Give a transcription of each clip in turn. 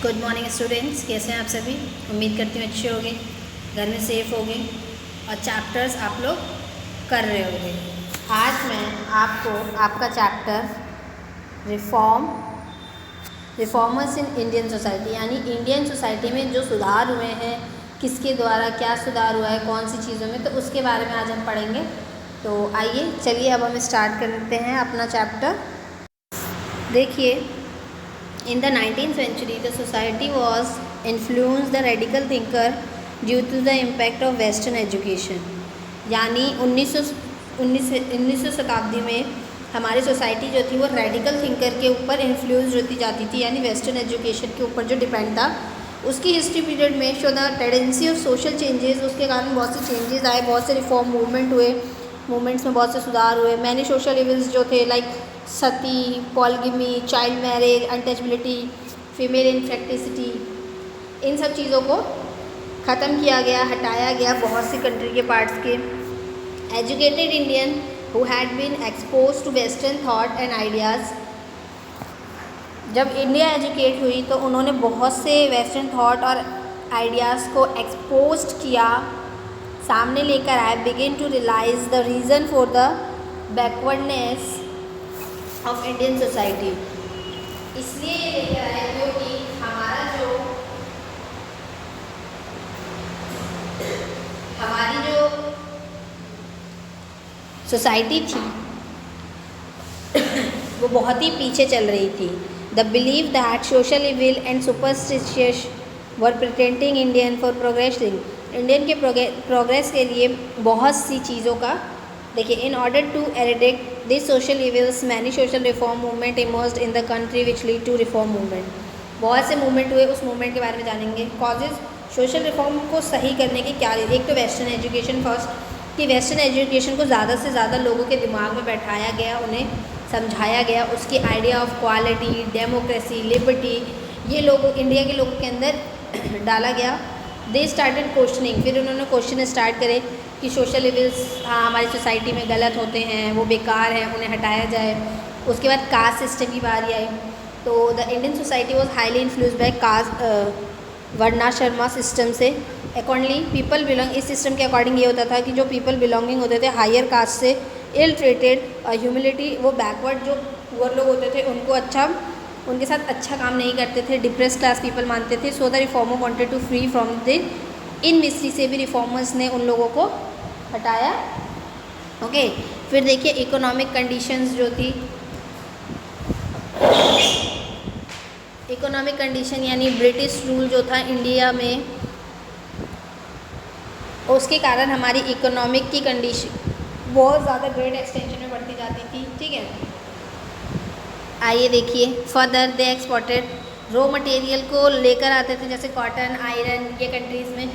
Good morning students, कैसे हैं आप सभी। उम्मीद करती हूँ अच्छे होंगे, घर में सेफ़ होंगे और चैप्टर्स आप लोग कर रहे होंगे। आज मैं आपको आपका chapter reformers in Indian society यानी इंडियन सोसाइटी में जो सुधार हुए हैं, किसके द्वारा क्या सुधार हुआ है, कौन सी चीज़ों में, तो उसके बारे में आज हम पढ़ेंगे। तो आइए चलिए अब हम स्टार्ट करते हैं अपना चैप्टर। देखिए, in the 19th century, the society was influenced the radical thinker due to the impact of Western education। यानी 19वीं शताब्दी में हमारी सोसाइटी जो थी वो रेडिकल थिंकर के ऊपर इन्फ्लुएंस होती जाती थी, यानी वेस्टर्न एजुकेशन के ऊपर जो डिपेंड था। उसकी हिस्ट्री पीरियड में show the tendency of social changes, उसके कारण बहुत से चेंजेस आए, बहुत से रिफॉर्म मूवमेंट हुए, मूवमेंट्स में बहुत से सुधार हुए। मैनी सोशल इविल्स जो थे like sati, polygamy, child marriage, untouchability, female infanticide, इन सब चीज़ों को ख़त्म किया गया, हटाया गया बहुत सी कंट्री के पार्ट्स के। Educated Indian who had been expose to western thought and ideas, जब इंडिया एजुकेट हुई तो उन्होंने बहुत से वेस्टर्न थॉट और आइडियाज़ को एक्सपोज किया, सामने लेकर आए। Begin to realise the reason for the backwardness of Indian society. इसलिए ये लेकर आए क्योंकि हमारी जो सोसाइटी थी वो बहुत ही पीछे चल रही थी। The believe that social evil and superstitious were pretending Indian for progressing, Indian के प्रोग्रेस के लिए बहुत सी चीज़ों का, देखिए, in order to eradicate this social evils many social reform movement emerged in the country which lead to reform movement. बहुत से मूवमेंट हुए, उस मूवमेंट के बारे में जानेंगे। कॉजेज सोशल रिफॉर्म को सही करने के क्या, एक तो वेस्टर्न एजुकेशन फर्स्ट, कि वेस्टर्न एजुकेशन को ज़्यादा से ज़्यादा लोगों के दिमाग में बैठाया गया, उन्हें समझाया गया, उसकी idea of quality, democracy, liberty, ये लोगों इंडिया के लोगों के अंदर डाला गया। दे स्टार्टेड क्वेश्चनिंग, फिर उन्होंने क्वेश्चन स्टार्ट करे कि सोशल इविल्स हमारी सोसाइटी में गलत होते हैं, वो बेकार हैं, उन्हें हटाया जाए। उसके बाद कास्ट सिस्टम की बारी आई, तो the Indian society was highly influenced by caste वर्णाश्रम सिस्टम से। अकॉर्डिंगली पीपल बिलोंग, इस सिस्टम के अकॉर्डिंग ये होता था कि जो पीपल बिलोंगिंग होते थे हायर कास्ट से, इल ट्रीटेड, ह्यूमिलिटी, वो बैकवर्ड जो पुअर लोग होते थे उनके साथ अच्छा काम नहीं करते थे, डिप्रेस क्लास पीपल मानते थे। So the reformer wanted to free from the in mystery से भी रिफॉर्मर्स ने उन लोगों को हटाया। ओके, फिर देखिए इकोनॉमिक कंडीशंस जो थी, इकोनॉमिक कंडीशन यानी ब्रिटिश रूल जो था इंडिया में, उसके कारण हमारी इकोनॉमिक की कंडीशन बहुत ज़्यादा ग्रेट एक्सटेंशन में बढ़ती जाती थी। ठीक है, आइए देखिए further they exported raw material को लेकर आते थे, जैसे कॉटन, आयरन, ये कंट्रीज़ में।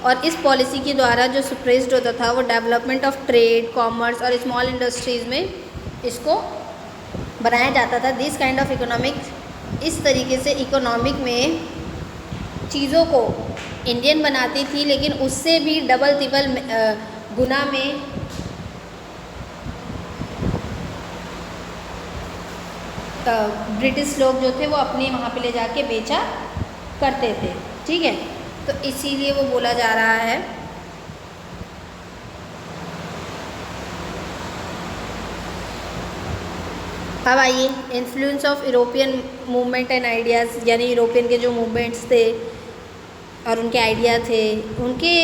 और इस पॉलिसी के द्वारा जो सप्रेस्ड होता था वो डेवलपमेंट ऑफ ट्रेड, कॉमर्स और स्मॉल इंडस्ट्रीज़ में इसको बनाया जाता था। दिस काइंड ऑफ इकोनॉमिक्स, इस तरीके से इकोनॉमिक में चीज़ों को इंडियन बनाती थी, लेकिन उससे भी डबल ट्रिपल गुना में ब्रिटिश लोग जो थे वो अपने वहाँ पे ले जाके बेचा करते थे। ठीक है, तो इसीलिए वो बोला जा रहा है। अब आइए influence of European movement and ideas, यानी यूरोपियन के जो मूवमेंट्स थे और उनके आइडिया थे, उनके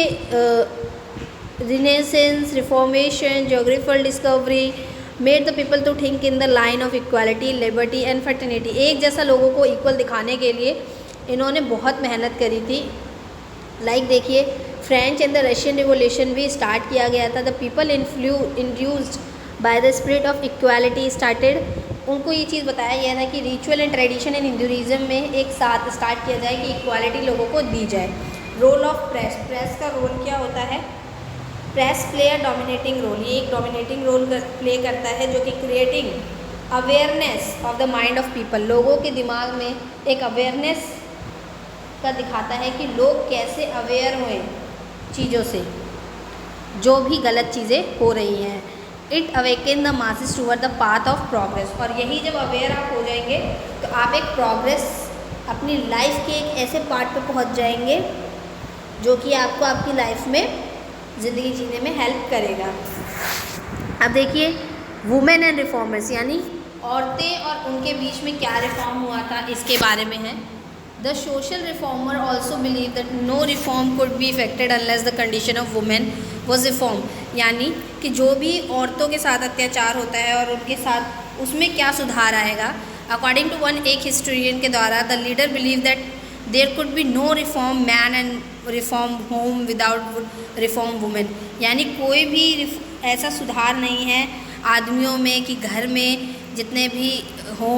renaissance, reformation, geographical discovery made the people to think in the line of equality, liberty and fraternity. एक जैसा लोगों को इक्वल दिखाने के लिए इन्होंने बहुत मेहनत करी थी। लाइक देखिए, French and the Russian revolution भी स्टार्ट किया गया था। The people induced by the spirit of equality started, उनको ये चीज़ बताया गया था कि ritual and tradition and Hinduism में एक साथ स्टार्ट किया जाए कि इक्वालिटी लोगों को दी जाए। रोल ऑफ प्रेस, प्रेस का रोल क्या होता है? Press play a dominating role, ये एक डोमिनेटिंग रोल प्ले करता है जो कि creating awareness of the mind of people, लोगों के दिमाग में एक अवेयरनेस का दिखाता है कि लोग कैसे अवेयर हुए चीज़ों से, जो भी गलत चीज़ें हो रही हैं। It awaken the masses toward the path of progress, और यही जब अवेयर आप हो जाएंगे तो आप एक प्रोग्रेस अपनी लाइफ के एक ऐसे पार्ट पे पहुंच जाएंगे जो कि आपको आपकी लाइफ में ज़िंदगी जीने में हेल्प करेगा। अब देखिए वुमेन एंड रिफॉर्मर्स, यानी औरतें और उनके बीच में क्या रिफॉर्म हुआ था इसके बारे में है। The social reformer also believe that no reform could be effected unless the condition of women was reform, यानी कि जो भी औरतों के साथ अत्याचार होता है और उनके साथ उसमें क्या सुधार आएगा। अकॉर्डिंग टू वन एक हिस्टोरियन के द्वारा, the leader believe that there could be no reform man and reform home without reform women, यानी कोई भी ऐसा सुधार नहीं है आदमियों में कि घर में जितने भी हों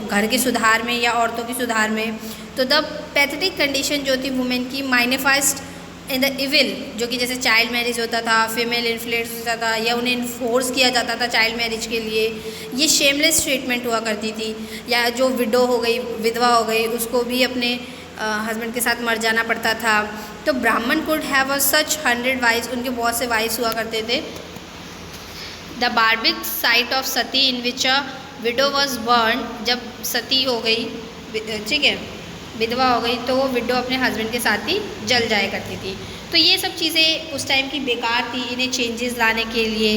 घर के सुधार में या औरतों के सुधार में। तो द पैथेटिक कंडीशन जो थी वुमेन की माइनिफाइज्ड इन द इविल, जो कि जैसे चाइल्ड मैरिज होता था, फीमेल इन्फ्लुएंस होता था या उन्हें इन्फोर्स किया जाता था चाइल्ड मैरिज के लिए, ये शेमलेस ट्रीटमेंट हुआ करती थी। या जो विडो हो गई, विधवा हो गई, उसको भी अपने हस्बैंड के साथ मर जाना पड़ता था। तो ब्राह्मण could have a such 100 wise, उनके बहुत से वाइज हुआ करते थे। The barbecue site of Sati in which a window was burn, जब सती हो गई, ठीक है, विधवा हो गई, तो वो विडो अपने हस्बैंड के साथ ही जल जाया करती थी। तो ये सब चीज़ें उस टाइम की बेकार थी। इन्हें चेंजेस लाने के लिए,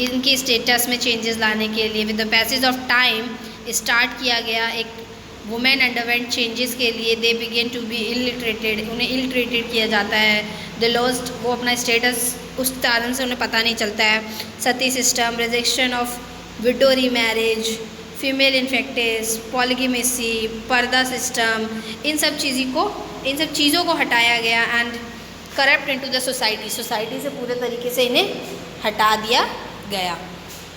इनकी स्टेटस में चेंजेस लाने के लिए with the passage of time start किया गया एक वुमेन अंडरवेंट चेंजेस के लिए। दे बिगेन टू बी इलिटरेटेड, उन्हें इलिटरेटेड किया जाता है। द लॉस्ट, वो अपना स्टेटस उस कारण से उन्हें पता नहीं चलता है। Sati system, rejection of widow remarriage, female infanticide, polygamy, purdah system, इन सब चीज़ों को हटाया गया and corrupt into the society, society से पूरे तरीके से इन्हें हटा दिया गया।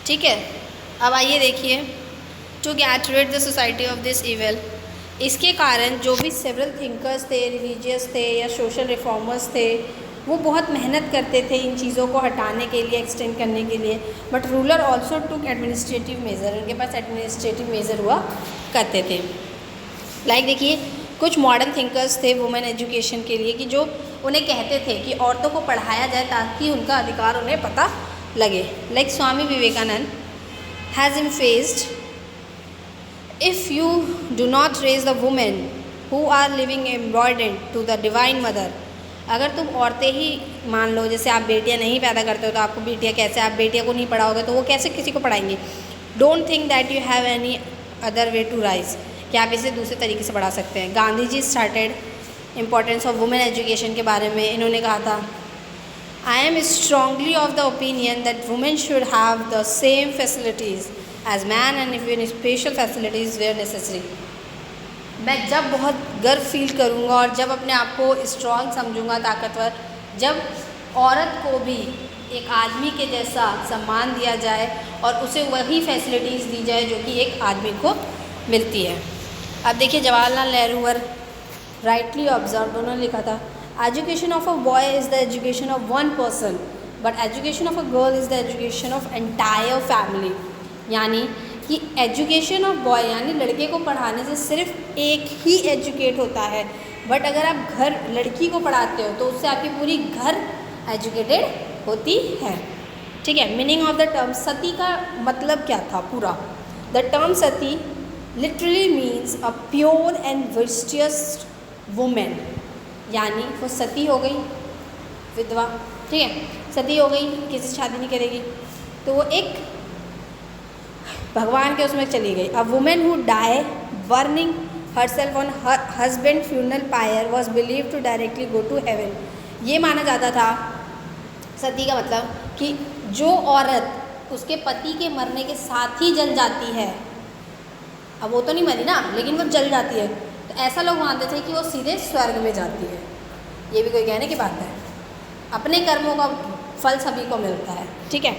ठीक है, अब आइए देखिए to get rid the society of this evil, इसके कारण जो भी सेवरल थिंकर्स थे, रिलीजियस थे या सोशल रिफॉर्मर्स थे, वो बहुत मेहनत करते थे इन चीज़ों को हटाने के लिए, एक्सटेंड करने के लिए। But ruler also took administrative measure, उनके पास एडमिनिस्ट्रेटिव मेजर हुआ करते थे। लाइक देखिए कुछ मॉडर्न थिंकर्स थे वुमेन एजुकेशन के लिए, कि जो उन्हें कहते थे कि औरतों को पढ़ाया जाए ताकि उनका अधिकार उन्हें पता लगे। Like Swami Vivekananda has emphasized, if you do not raise the women who are living embodied to the divine mother, अगर तुम औरतें ही मान लो, जैसे आप बेटियां नहीं पैदा करते हो तो आपको बेटियां कैसे, आप बेटियां को नहीं पढ़ाओगे तो वो कैसे किसी को पढ़ाएंगे। Don't think that you have any other way to rise, कि आप इसे दूसरे तरीके से पढ़ा सकते हैं। Gandhi ji started importance of women education के बारे में, इन्होंने कहा था, I am strongly of the opinion that women should have the same facilities as man and even special facilities where necessary. मैं जब बहुत गर्व फील करूँगा और जब अपने आप को स्ट्रॉन्ग समझूंगा, ताकतवर, जब औरत को भी एक आदमी के जैसा सम्मान दिया जाए और उसे वही फैसिलिटीज़ दी जाए जो कि एक आदमी को मिलती है। अब देखिए जवाहरलाल नेहरू वर राइटली ऑब्जर्व, उन्होंने लिखा था, education of a boy is the education of one person but education of a girl is the education of entire family. यानी कि एजुकेशन ऑफ बॉय यानी लड़के को पढ़ाने से सिर्फ एक ही एजुकेट होता है, बट अगर आप घर लड़की को पढ़ाते हो तो उससे आपकी पूरी घर एजुकेटेड होती है। ठीक है, meaning of the term sati का मतलब क्या था पूरा। The term sati literally means a pure and virtuous women, यानी वो सती हो गई, विधवा, ठीक है, सती हो गई, किसी से शादी नहीं करेगी, तो वो एक भगवान के उसमें चली गई। A women who die burning herself on her husband funeral pyre was believe to directly go to heaven. ये माना जाता था सती का मतलब कि जो औरत उसके पति के मरने के साथ ही जल जाती है, अब वो तो नहीं मरी ना, लेकिन वो जल जाती है, तो ऐसा लोग मानते थे कि वो सीधे स्वर्ग में जाती है। ये भी कोई कहने की बात है, अपने कर्मों का फल सभी को मिलता है। ठीक है,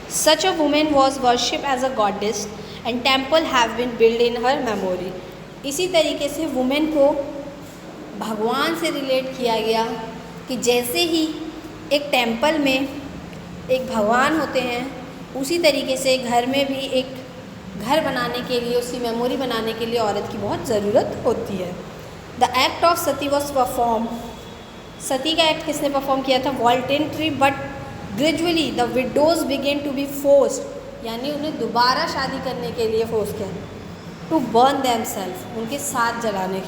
Such a woman was worshipped as a goddess and temple have been built in her memory। इसी तरीके से वुमेन को भगवान से रिलेट किया गया कि जैसे ही एक टेम्पल में एक भगवान होते हैं, उसी तरीके से घर में भी एक घर बनाने के लिए, उसकी मेमोरी बनाने के लिए औरत की बहुत ज़रूरत होती है। The act of sati was perform, sati का एक्ट किसने परफॉर्म किया था? Voluntary but gradually the widows began to be forced, यानी उन्हें दोबारा शादी करने के लिए फोर्स किया। टू बर्न दैम सेल्फ, उनके साथ जलाने।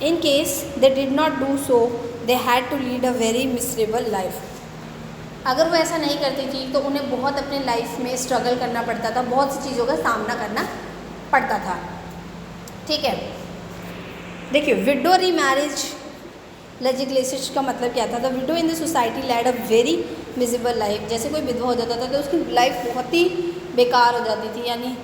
In case they did not do so they had to lead a very miserable life. अगर वो ऐसा नहीं करती थी तो उन्हें बहुत अपने लाइफ में स्ट्रगल करना पड़ता था, बहुत सी चीज़ों का सामना करना पड़ता था। ठीक है, देखिए विडो री मैरिज लेजिस्लेशन का मतलब क्या था? The widow in the society led a very miserable life. जैसे कोई विधवा हो जाता था तो उसकी लाइफ बहुत ही बेकार हो जाती थी, यानी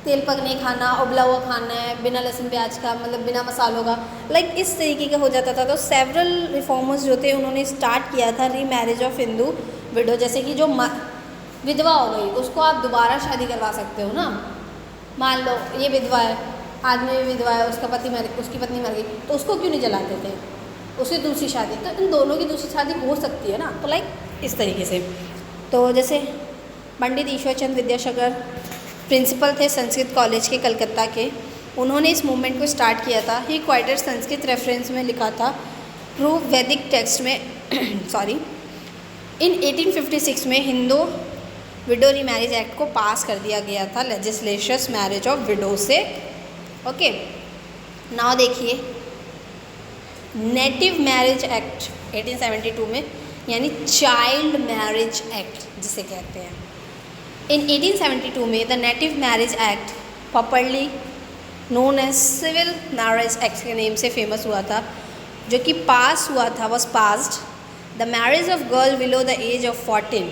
तेल पक नहीं खाना, उबला हुआ खाना है, बिना लहसुन प्याज का, मतलब बिना मसालों का, लाइक इस तरीके का हो जाता था। तो सेवरल रिफॉर्मर्स जो थे उन्होंने स्टार्ट किया था री मैरिज ऑफ हिंदू विडो। जैसे कि जो विधवा हो गई उसको आप दोबारा शादी करवा सकते हो ना। मान लो ये विधवा है, आदमी भी विधवा है, उसकी पत्नी मर गई, तो उसको क्यों नहीं जलाते थे? उसकी दूसरी शादी, तो इन दोनों की दूसरी शादी हो सकती है ना। तो लाइक इस तरीके से। तो जैसे पंडित ईश्वर चंद्र विद्यासागर प्रिंसिपल थे संस्कृत कॉलेज के कलकत्ता के, उन्होंने इस मूवमेंट को स्टार्ट किया था। ही क्वाइटेड संस्कृत रेफरेंस में लिखा था, प्रूव वैदिक टेक्स्ट में सॉरी। इन 1856 में हिंदू विडो री मैरिज एक्ट को पास कर दिया गया था, लेजिस्लेशस मैरिज ऑफ विडो से। ओके, नाउ देखिए नेटिव मैरिज एक्ट 1872 में, यानी चाइल्ड मैरिज एक्ट जिसे कहते हैं। इन 1872 में the native marriage act, popularly known as civil marriage act के नेम से फेमस हुआ था, जो कि पास हुआ था, was passed. The marriage of girl below the age of 14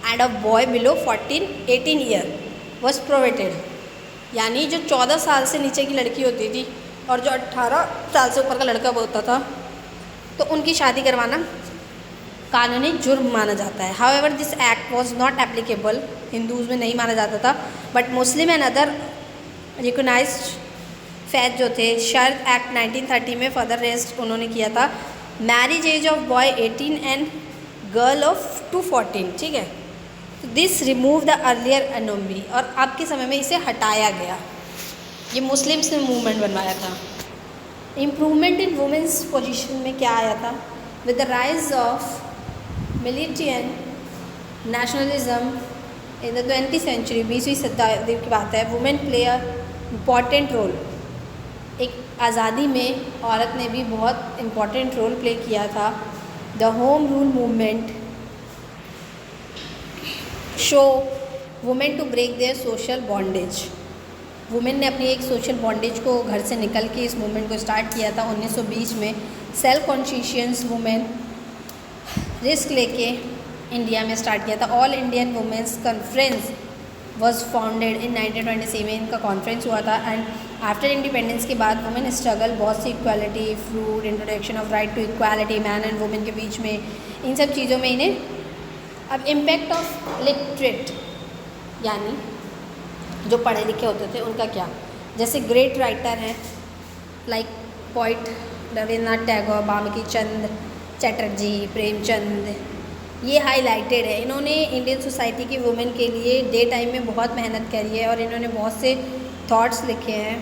and of boy below 18 year was prohibited. यानी जो 14 साल से नीचे की लड़की होती थी और जो 18 साल से ऊपर का लड़का होता था, तो उनकी शादी करवाना कानूनी जुर्म माना जाता है। However this act was not applicable, Hindus में नहीं माना जाता था, but Muslim and other recognised faith जो थे, शर्त एक्ट 1930 में फर्दर रेस्ट उन्होंने किया था। Marriage age of boy 18 and girl of to 14। ठीक है, तो this remove the earlier anomie, और आपके समय में इसे हटाया गया। ये मुस्लिम्स ने मूवमेंट बनवाया था। इम्प्रूवमेंट इन वुमेंस पोजीशन में क्या आया था? With the rise of militant nationalism in the 20th century, 20वीं शताब्दी की बात है, women play a important role. एक आज़ादी में औरत ने भी बहुत इम्पॉर्टेंट रोल प्ले किया था। The home rule movement show women to break their social bondage. Women ने अपनी एक सोशल बॉन्डेज को घर से निकल के इस मूवमेंट को स्टार्ट किया था 1920 में। सेल्फ कॉन्शियस वुमेन रिस्क लेके इंडिया में स्टार्ट किया था। All Indian women's conference was founded in 1927 में इनका कॉन्फ्रेंस हुआ था। एंड आफ्टर इंडिपेंडेंस के बाद वुमेन स्ट्रगल, बहुत सी equality, fruit, introduction of right to equality man and women के बीच में, इन सब चीज़ों में इन्हें। अब इम्पैक्ट ऑफ लिटरेट, यानी जो पढ़े लिखे होते थे उनका क्या? जैसे ग्रेट राइटर हैं लाइक पोइट रविन्द्रनाथ टैगोर, बांकी चंद्र चटर्जी, प्रेमचंद, ये हाईलाइटेड है। इन्होंने इंडियन सोसाइटी की वुमेन के लिए डे टाइम में बहुत मेहनत करी है और इन्होंने बहुत से थॉट्स लिखे हैं।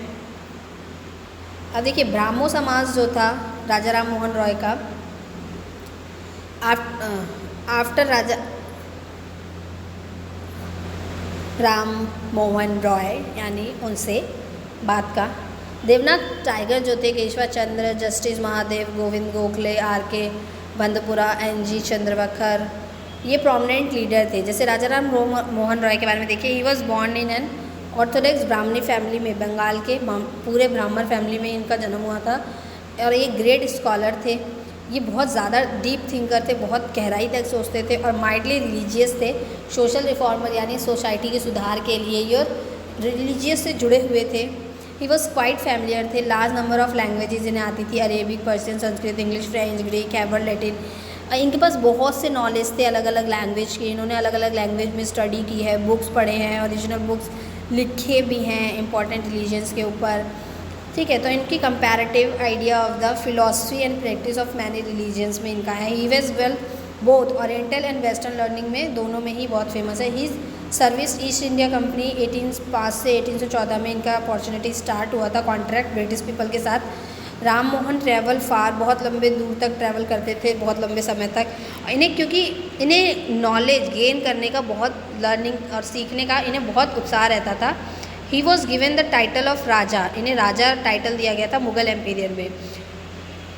अब देखिए ब्राह्मो समाज जो था राजा राम मोहन रॉय का, आफ्टर राजा राम मोहन रॉय यानी उनसे बात का, देवनाथ टाइगर जो थे, Keshav Chandra, justice Mahadev, Govind Gokhale, R K. Bandpura, N G. Chandravarkar, ये प्रोमिनेंट लीडर थे। जैसे राजा राम मोहन रॉय के बारे में देखिए, he was born in an Orthodox Brahmani family में, बंगाल के पूरे ब्राह्मण फैमिली में इनका जन्म हुआ था। और ये ग्रेट स्कॉलर थे, ये बहुत ज़्यादा डीप थिंकर थे, बहुत गहराई तक सोचते थे और माइल्डली रिलीजियस थे। सोशल रिफॉर्मर यानी सोसाइटी के सुधार के लिए ये रिलीजियस से जुड़े हुए थे। ही वॉज क्वाइट फैमिलियर थे। लार्ज नंबर ऑफ लैंग्वेजेज इन्हें आती थी, Arabic, Persian, Sanskrit, English, French, Greek, Haber, Latin. इनके पास बहुत से नॉलेज थे अलग अलग लैंग्वेज के। इन्होंने अलग अलग लैंग्वेज में स्टडी की है, बुक्स पढ़े हैं, ओरिजिनल बुक्स लिखे भी हैं इंपॉर्टेंट रिलीजन्स के ऊपर। ठीक है, तो इनकी comparative idea of the philosophy and practice of many religions में इनका है। He was well both oriental and western learning में, दोनों में ही बहुत फेमस है। ही सर्विस ईस्ट इंडिया कंपनी 1805 से 1814 में इनका अपॉर्चुनिटी स्टार्ट हुआ था कॉन्ट्रैक्ट ब्रिटिश पीपल के साथ। राम मोहन ट्रैवल फार, बहुत लंबे दूर तक ट्रैवल करते थे, बहुत लंबे समय तक। इन्हें क्योंकि इन्हें नॉलेज गेन करने का बहुत, लर्निंग और सीखने का इन्हें बहुत उत्साह रहता था। He was given the title of Raja, इन्हें राजा टाइटल दिया गया था मुगल एम्पीरियर में।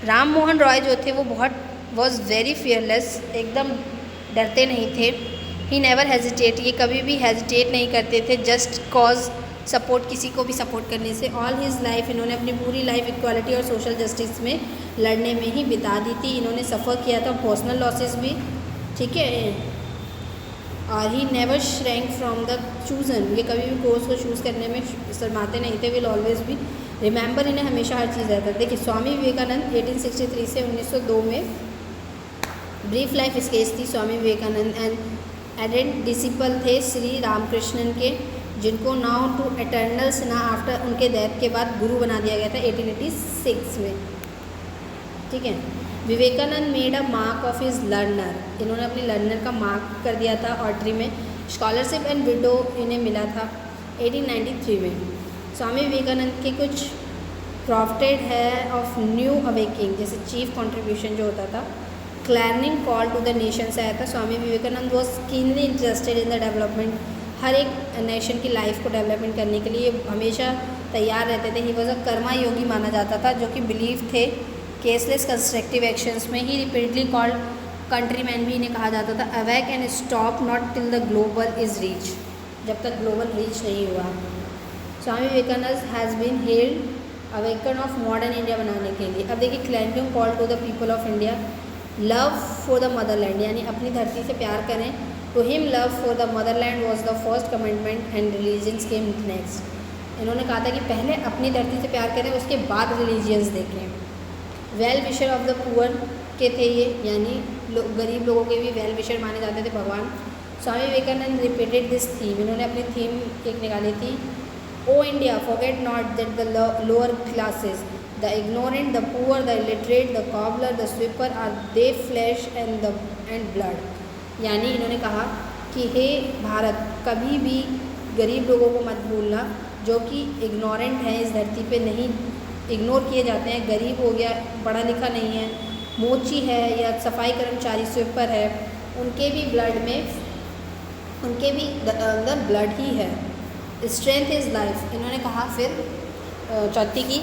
राम मोहन रॉय जो थे वो बहुत वॉज वेरी फियरलेस, एकदम डरते नहीं थे। ही नेवर हेजिटेट, ये कभी भी हेजिटेट नहीं करते थे जस्ट कॉज सपोर्ट, किसी को भी सपोर्ट करने से। ऑल हिज लाइफ, इन्होंने अपनी पूरी लाइफ इक्वालिटी और सोशल जस्टिस में लड़ने में ही बिता दी थी। इन्होंने सफ़र किया था पर्सनल लॉसेस भी, ठीक है। और he never shrank from the chosen, ये कभी भी कोर्स को चूज़ करने में शर्माते नहीं थे। विल ऑलवेज भी रिमेंबर, इन्हें हमेशा हर चीज़ रहता था। देखिए स्वामी विवेकानंद 1863 से 1902 में ब्रीफ लाइफ स्केच थी स्वामी विवेकानंद एंड एडेंट डिसिपल थे श्री रामकृष्णन के, जिनको नाउ टू एटर्नल्स ना आफ्टर उनके डेथ के बाद गुरु बना दिया गया था 1886 में, ठीक है। Vivekananda made a mark of his learner, इन्होंने अपने लर्नर का मार्क कर दिया था ऑर्डरी में। स्कॉलरशिप एंड विडो इन्हें मिला था 1893 में। स्वामी विवेकानंद के कुछ प्रॉफिटेड है ऑफ न्यू अवेकिंग, जैसे चीफ कंट्रीब्यूशन जो होता था, clarion call to the nation से आया था। Swami Vivekananda was keenly interested in the development, हर एक नेशन की लाइफ को डेवलपमेंट करने के लिए हमेशा तैयार रहते थे। ही वॉज अ कर्मा योगी माना जाता था, जो कि बिलीव थे केसलेस कंस्ट्रक्टिव एक्शंस में। He repeatedly called country man भी इन्हें कहा जाता था। Awake and stop not till the global is reach, जब तक ग्लोबल रीच नहीं हुआ। Swami Vivekananda has been held awaken of modern India बनाने के लिए। अब देखिए clarion call to the people of India, love for the motherland, यानी अपनी धरती से प्यार करें। To him love for the motherland was the first कमेंडमेंट and religions came next. इन्होंने कहा था कि पहले अपनी धरती से प्यार करें, उसके बाद रिलीजियंस देखें। Well wisher of the poor के थे ये, यानी गरीब लोगों के भी वेल विशर माने जाते थे भगवान। Swami Vivekananda repeated this theme, इन्होंने अपनी थीम एक निकाली थी, O India forget not that the lower classes, the ignorant, the poor, the illiterate, the cobbler, the sweeper are they flesh and blood. यानी इन्होंने कहा कि हे भारत, कभी भी गरीब लोगों को मत भूलना, जो कि इग्नोरेंट हैं, इस धरती पे नहीं, इग्नोर किए जाते हैं। गरीब हो गया, पढ़ा लिखा नहीं है, मोची है या सफाई कर्मचारी स्वीपर है, उनके भी ब्लड में, उनके भी अंदर ब्लड ही है। स्ट्रेंथ इज़ लाइफ, इन्होंने कहा फिर चौथी की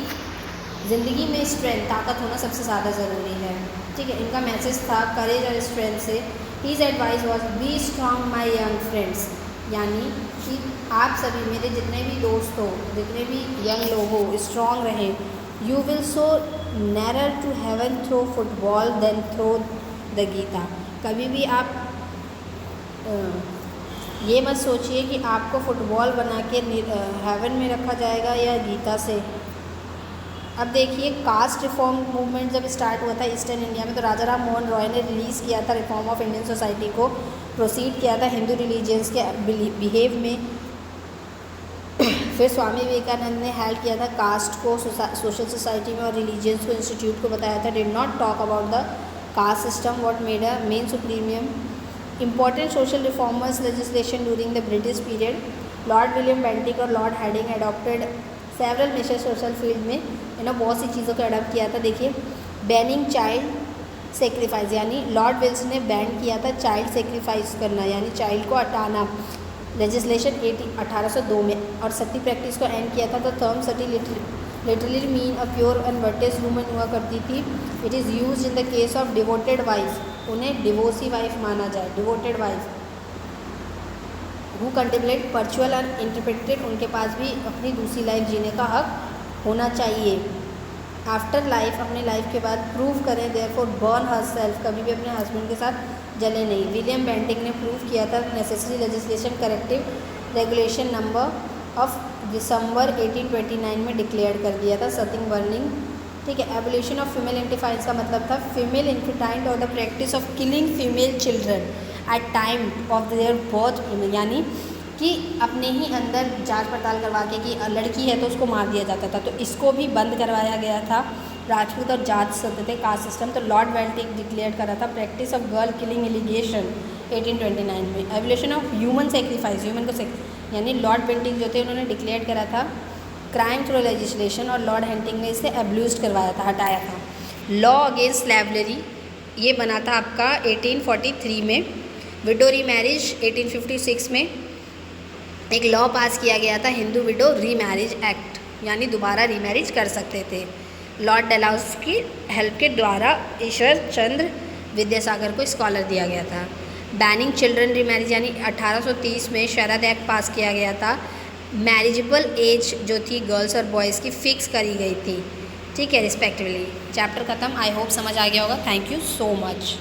ज़िंदगी में स्ट्रेंथ, ताकत होना सबसे ज़्यादा ज़रूरी है, ठीक है। इनका मैसेज था करेज और स्ट्रेंथ से। His advice was be strong my young friends, यानी कि आप सभी मेरे जितने भी दोस्त हो, जितने भी यंग लोग हो, स्ट्रॉन्ग रहें। You will so nearer to heaven through football than through the Gita, कभी भी आप ये मत सोचिए कि आपको फुटबॉल बना के हेवन में रखा जाएगा या गीता से। अब देखिए कास्ट रिफॉर्म मूवमेंट जब स्टार्ट हुआ था ईस्टर्न इंडिया में, तो राजा राम मोहन रॉय ने रिलीज़ किया था रिफॉर्म ऑफ इंडियन सोसाइटी को, प्रोसीड किया था हिंदू रिलीजियंस के बिहेव में। फिर स्वामी विवेकानंद ने हेल्प किया था कास्ट को सोशल सोसाइटी में, और रिलीजियंस को, इंस्टीट्यूट को बताया था did not talk about the caste system what made a man supreme. Important social reformers legislation during the British period, Lord William Bentinck और Lord Hardinge adopted several measures social field में, इन्होंने बहुत सी चीज़ों को अडॉप्ट किया था। देखिए बैनिंग चाइल्ड सेक्रीफाइस, यानी लॉर्ड विल्सन ने बैन किया था चाइल्ड सेक्रीफाइस करना, यानी चाइल्ड को हटाना, लेजिस्लेशन 1802 में। और सती प्रैक्टिस को एंड किया था। तो term sati literally mean a pure and virtuous woman हुआ करती थी। It is use in the case of devoted wife, उन्हें डिवोर्सी वाइफ माना जाए, devoted wife who contemplate perpetual and interpreted, उनके पास भी अपनी दूसरी लाइफ जीने का हक होना चाहिए। आफ्टर लाइफ, अपने लाइफ के बाद प्रूव करें देयरफॉर बर्न हर सेल्फ, कभी भी अपने हस्बैंड के साथ जले नहीं। विलियम बेंटिक ने प्रूव किया था necessary legislation corrective regulation number of December 1829 में डिक्लेयर कर दिया था सतिंग बर्निंग, ठीक है। एबोलिशन ऑफ फीमेल इंटिफाइंस का मतलब था फीमेल इन्फेटाइंट और the practice of killing female children at time of their birth, यानी कि अपने ही अंदर जांच पड़ताल करवा के कि लड़की है तो उसको मार दिया जाता था, तो इसको भी बंद करवाया गया था। राजपूत और जाट सत्य थे कास्ट सिस्टम, तो लॉर्ड बेंटिक डिक्लेयर करा था practice of girl killing allegation 1829 में। Abolition of human sacrifice, human को यानी लॉर्ड बेंटिक जो थे उन्होंने डिक्लेयर करा था क्राइम थ्रू लेजिस्लेशन, और लॉर्ड हेंटिंग ने इसे एब्यूज करवाया था, हटाया था। लॉ अगेंस्ट स्लैवरी ये बना था आपका 1843 में। विडो री मैरिज 1856 में। एक लॉ पास किया गया था, हिंदू विडो रीमैरिज एक्ट, यानी दोबारा रीमैरिज कर सकते थे। लॉर्ड डेलहाउस की हेल्प के द्वारा ईश्वर चंद्र विद्यासागर को स्कॉलर दिया गया था। बैनिंग चिल्ड्रन रीमैरिज, यानी 1830 में शरद एक्ट पास किया गया था। मैरिजेबल एज जो थी गर्ल्स और बॉयज़ की फ़िक्स करी गई थी, ठीक है, रिस्पेक्टिवली। चैप्टर ख़त्म। आई होप समझ आ गया होगा। Thank you so much.